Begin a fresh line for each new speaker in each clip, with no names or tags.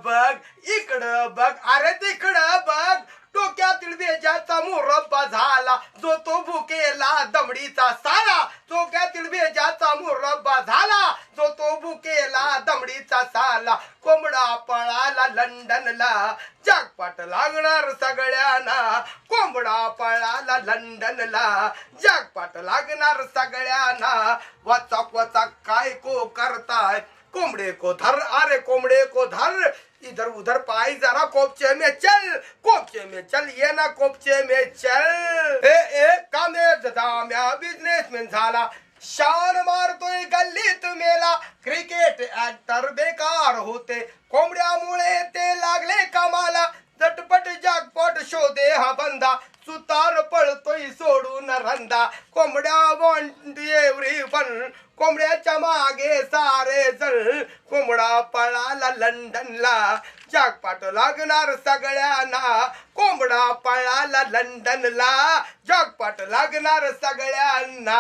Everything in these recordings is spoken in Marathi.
बघ इकडं बघ अरे तिकडं बघ डोक्यातील बेजाचा मुरब्बा झाला जो तो भुकेला दमडीचा साला डोक्यातील बेजाचा मुरब्बा झाला जो तो भुकेला दमडीचा साला कोंबडा पळाला लंडनला जागपाट लागणार सगळ्यांना कोंबडा पळाला लंडनला जागपाट लागणार सगळ्यांना वचक वचक काय को करताय कोंबड़े को धर अरे कोंबड़े को धर इधर उधर पाई जरा कोपचे में चल कोपचे में चल ये ना कोपचे में चल ए कामेज दाम्या बिझनेसमॅन झाला शान मारतोय गल्लीत मेला क्रिकेट ऍक्टर बेकार होते कोंबड्यामुळे ते लागले कामाला झटपट जागपट शोधे हा बंदा सुतार पळतोय सोडून रंदा कोंबड्या वॉन्ट एव्हरीवन कोंबड्याच्या मागे सारे जण कोंबडा पळाला लंडनला जागपाट लागणार सगळ्यांना कोंबडा पळाला लंडनला जागपाट लागणार सगळ्यांना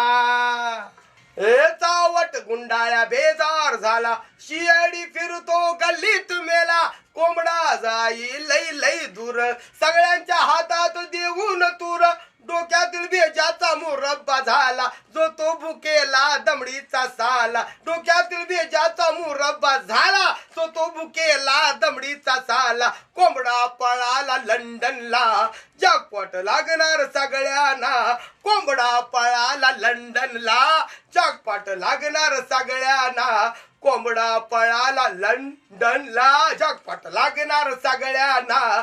चावट गुंडाळ्या बेजार झाला शियाडी फिरतो गल्लीत मेला कोंबडा जाई लई लई दूर सगळ्यांच्या हातात देऊन तूर डोक्यातील बेजाचा मुरब्बा झाला जो तो भुकेला दमडीचा साला डोक्यातील बेजाचा मुरब्बा झाला जो तो भुकेला दमडीचा साला कोंबडा पळाला लंडनला जागपट लागणार सगळ्यांना कोंबडा पळाला लंडनला जागपट लागणार सगळ्यांना कोंबडा पळाला लंडनला जागपट लागणार सगळ्यांना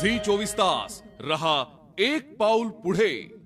झी 24 तास रहा एक पाऊल पुढे।